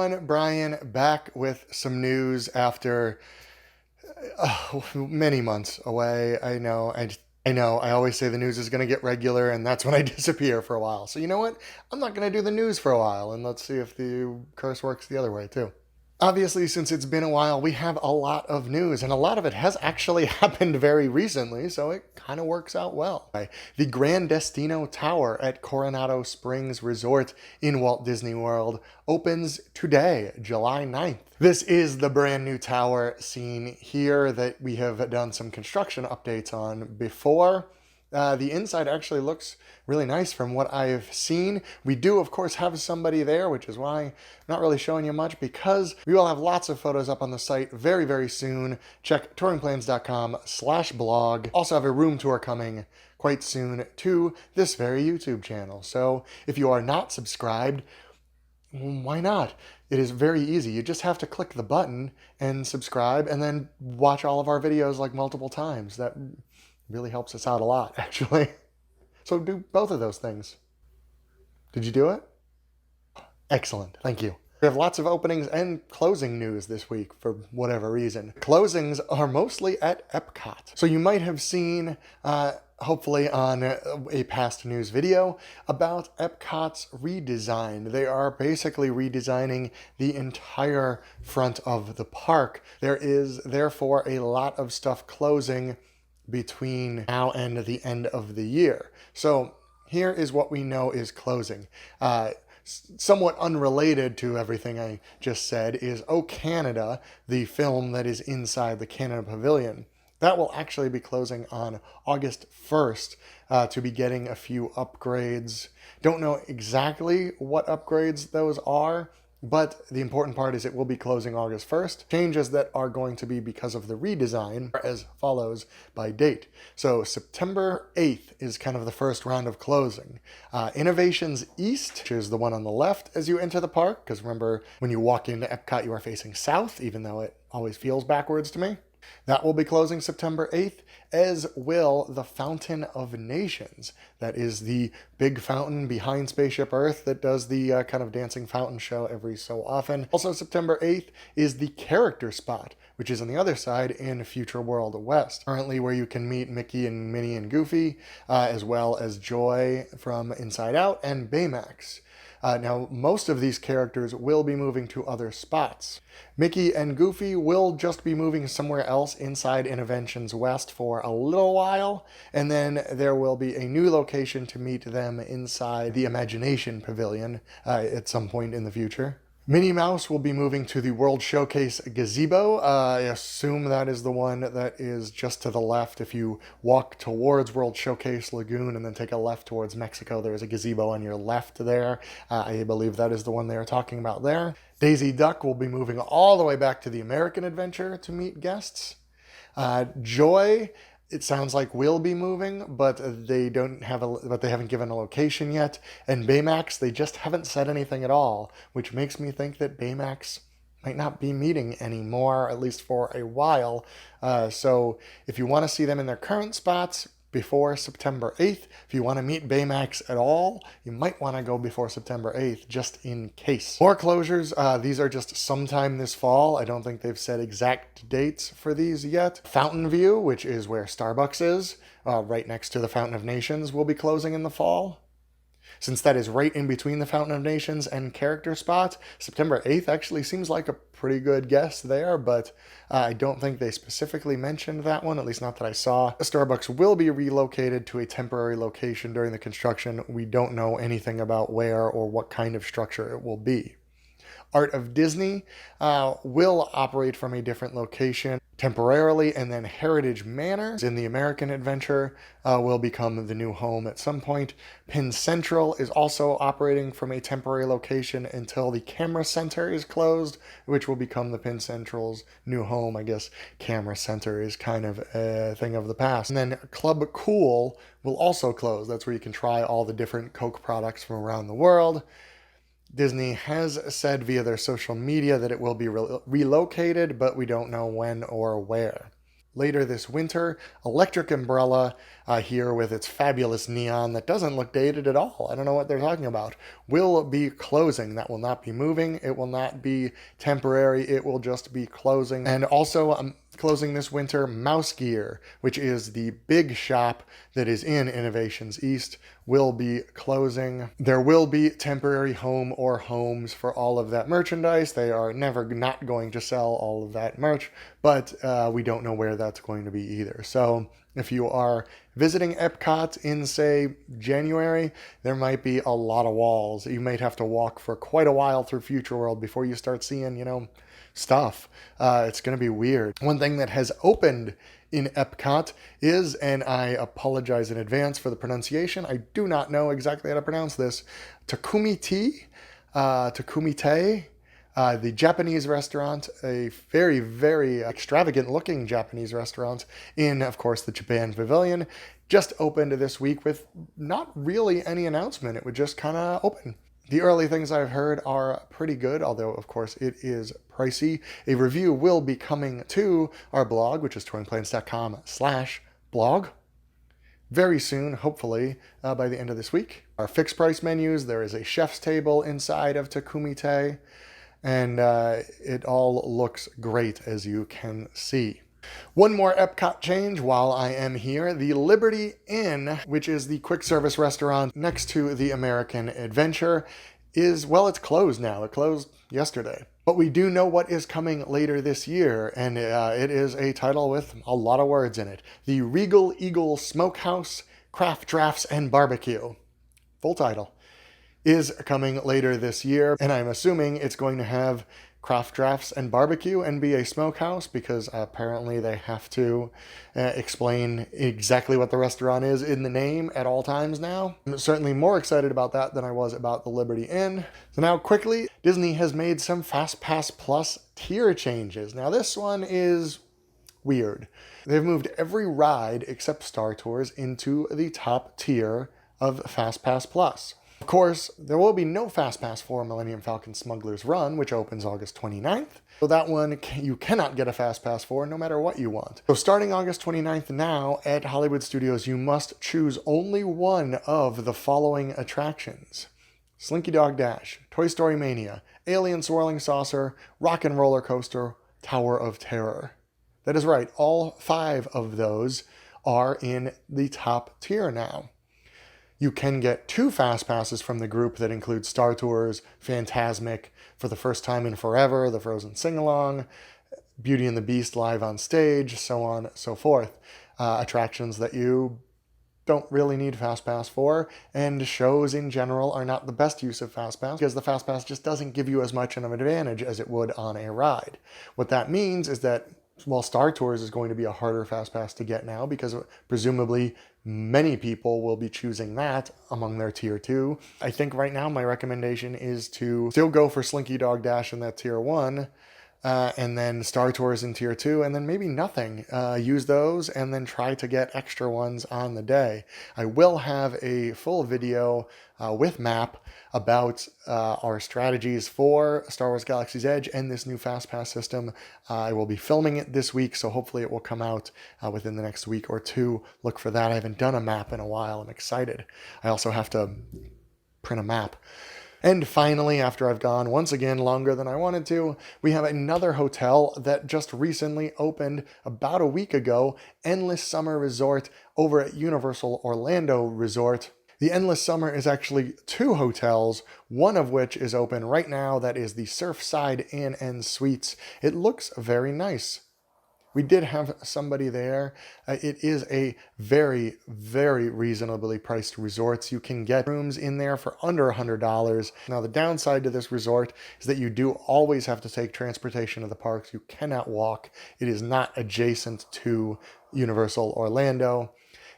everyone, Brian back with some news after many months away. I know, I always say the news is going to get regular and that's when I disappear for a while. So you know what? I'm not going to do the news for a while and let's see if the curse works the other way too. Obviously, since it's been a while, we have a lot of news, and a lot of it has actually happened very recently, so it kind of works out well. The Gran Destino Tower at Coronado Springs Resort in Walt Disney World opens today, July 9th. This is the brand new tower seen here that we have done some construction updates on before. The inside actually looks really nice from what I've seen. We do, of course, have somebody there, which is why I'm not really showing you much, because we will have lots of photos up on the site very, very soon. Check touringplans.com/blog. Also have a room tour coming quite soon to this very YouTube channel. So if you are not subscribed, why not? It is very easy. You just have to click the button and subscribe and then watch all of our videos like multiple times. That really helps us out a lot, actually. So do both of those things. Did you do it? Excellent. Thank you. We have lots of openings and closing news this week for whatever reason. Closings are mostly at Epcot. So you might have seen, hopefully on a past news video, about Epcot's redesign. They are basically redesigning the entire front of the park. There is therefore a lot of stuff closing between now and the end of the year. So here is what we know is closing. Somewhat unrelated to everything I just said is Oh Canada, the film that is inside the Canada Pavilion. That will actually be closing on August 1st to be getting a few upgrades. Don't know exactly what upgrades those are, but the important part is it will be closing August 1st. Changes that are going to be because of the redesign are as follows by date. So September 8th is kind of the first round of closing. Innovations East, which is the one on the left as you enter the park, because remember, when you walk into Epcot, you are facing south, even though it always feels backwards to me. That will be closing September 8th, as will the Fountain of Nations. That is the big fountain behind Spaceship Earth that does the kind of dancing fountain show every so often. Also September 8th is the character spot, which is on the other side in Future World West. Currently where you can meet Mickey and Minnie and Goofy, as well as Joy from Inside Out and Baymax. Now, most of these characters will be moving to other spots. Mickey and Goofy will just be moving somewhere else inside Innovations West for a little while, and then there will be a new location to meet them inside the Imagination Pavilion at some point in the future. Minnie Mouse will be moving to the World Showcase gazebo. I assume that is the one that is just to the left. If you walk towards World Showcase Lagoon and then take a left towards Mexico, there is a gazebo on your left there. I believe that is the one they are talking about there. Daisy Duck will be moving all the way back to the American Adventure to meet guests. Joy, it sounds like will be moving, but they haven't given a location yet. And Baymax, they just haven't said anything at all, which makes me think that Baymax might not be meeting anymore, at least for a while. So if you want to see them in their current spots before September 8th, if you want to meet Baymax at all, you might want to go before September 8th, just in case. More closures, these are just sometime this fall. I don't think they've said exact dates for these yet. Fountain View, which is where Starbucks is, right next to the Fountain of Nations, will be closing in the fall. Since that is right in between the Fountain of Nations and character spot, September 8th actually seems like a pretty good guess there, but I don't think they specifically mentioned that one, at least not that I saw. Starbucks will be relocated to a temporary location during the construction. We don't know anything about where or what kind of structure it will be. Art of Disney will operate from a different location temporarily, and then Heritage Manor in the American Adventure will become the new home at some point. Penn Central is also operating from a temporary location until the Camera Center is closed, which will become the Penn Central's new home. I guess Camera Center is kind of a thing of the past. And then Club Cool will also close. That's where you can try all the different Coke products from around the world. Disney has said via their social media that it will be relocated, but we don't know when or where. Later this winter, Electric Umbrella here with its fabulous neon that doesn't look dated at all. I don't know what they're talking about. Will be closing. That will not be moving. It will not be temporary. It will just be closing. And also, closing this winter, Mouse Gear, which is the big shop that is in Innovations East, will be closing. There will be temporary home or homes for all of that merchandise. They are never not going to sell all of that merch, but we don't know where that's going to be either. So if you are visiting Epcot in, say, January, there might be a lot of walls. You might have to walk for quite a while through Future World before you start seeing, stuff. It's going to be weird. One thing that has opened in Epcot is, and I apologize in advance for the pronunciation, I do not know exactly how to pronounce this, Takumite, the Japanese restaurant, a very, very extravagant looking Japanese restaurant in, of course, the Japan Pavilion, just opened this week with not really any announcement. It would just kind of open. The early things I've heard are pretty good, although, of course, it is pricey. A review will be coming to our blog, which is touringplans.com/blog. Very soon, hopefully, by the end of this week. Our fixed price menus, there is a chef's table inside of Takumite, and it all looks great, as you can see. One more Epcot change while I am here. The Liberty Inn, which is the quick service restaurant next to the American Adventure, it's closed now. It closed yesterday. But we do know what is coming later this year, and it is a title with a lot of words in it. The Regal Eagle Smokehouse, Craft Drafts, and Barbecue. Full title. Is coming later this year, and I'm assuming it's going to have craft drafts and barbecue and be a smokehouse, because apparently they have to explain exactly what the restaurant is in the name at all times now. I'm certainly more excited about that than I was about the Liberty Inn. So now quickly, Disney has made some FastPass Plus tier changes. Now this one is weird. They've moved every ride except Star Tours into the top tier of FastPass Plus. Of course, there will be no FastPass for Millennium Falcon Smuggler's Run, which opens August 29th. So that one you cannot get a FastPass for no matter what you want. So starting August 29th now at Hollywood Studios, you must choose only one of the following attractions: Slinky Dog Dash, Toy Story Mania, Alien Swirling Saucer, Rock and Roller Coaster, Tower of Terror. That is right, all 5 of those are in the top tier now. You can get 2 Fast Passes from the group that include Star Tours, Fantasmic, For the First Time in Forever, the Frozen Sing-Along, Beauty and the Beast live on stage, so on and so forth. Attractions that you don't really need Fast Pass for, and shows in general are not the best use of Fast Pass, because the Fast Pass just doesn't give you as much of an advantage as it would on a ride. What that means is that while Star Tours is going to be a harder Fast Pass to get now, because presumably many people will be choosing that among their tier 2. I think right now my recommendation is to still go for Slinky Dog Dash in that tier 1, and then Star Tours in tier 2, and then maybe nothing. Use those and then try to get extra ones on the day. I will have a full video with map about our strategies for Star Wars Galaxy's Edge and this new FastPass system. I will be filming it this week, so hopefully it will come out within the next week or 2. Look for that. I haven't done a map in a while. I'm excited. I also have to print a map. And finally, after I've gone once again longer than I wanted to, we have another hotel that just recently opened about a week ago, Endless Summer Resort over at Universal Orlando Resort. The Endless Summer is actually 2 hotels, one of which is open right now. That is the Surfside Inn and Suites. It looks very nice. We did have somebody there. It is a very, very reasonably priced resort. You can get rooms in there for under $100. Now, the downside to this resort is that you do always have to take transportation to the parks. You cannot walk. It is not adjacent to Universal Orlando.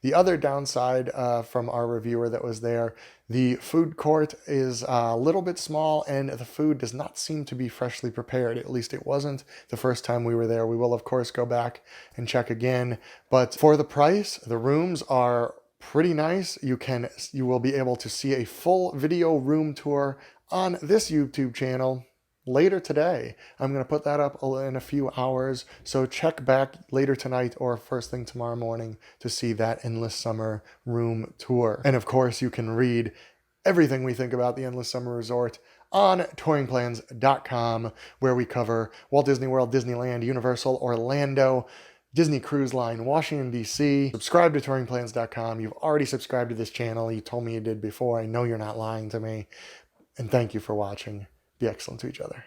The other downside from our reviewer that was there, the food court is a little bit small and the food does not seem to be freshly prepared. At least it wasn't the first time we were there. We will, of course, go back and check again. But for the price, the rooms are pretty nice. You will be able to see a full video room tour on this YouTube channel later today. I'm going to put that up in a few hours, so check back later tonight or first thing tomorrow morning to see that Endless Summer room tour. And of course, you can read everything we think about the Endless Summer Resort on TouringPlans.com, where we cover Walt Disney World, Disneyland, Universal, Orlando, Disney Cruise Line, Washington, D.C. Subscribe to TouringPlans.com. You've already subscribed to this channel. You told me you did before. I know you're not lying to me. And thank you for watching. Be excellent to each other.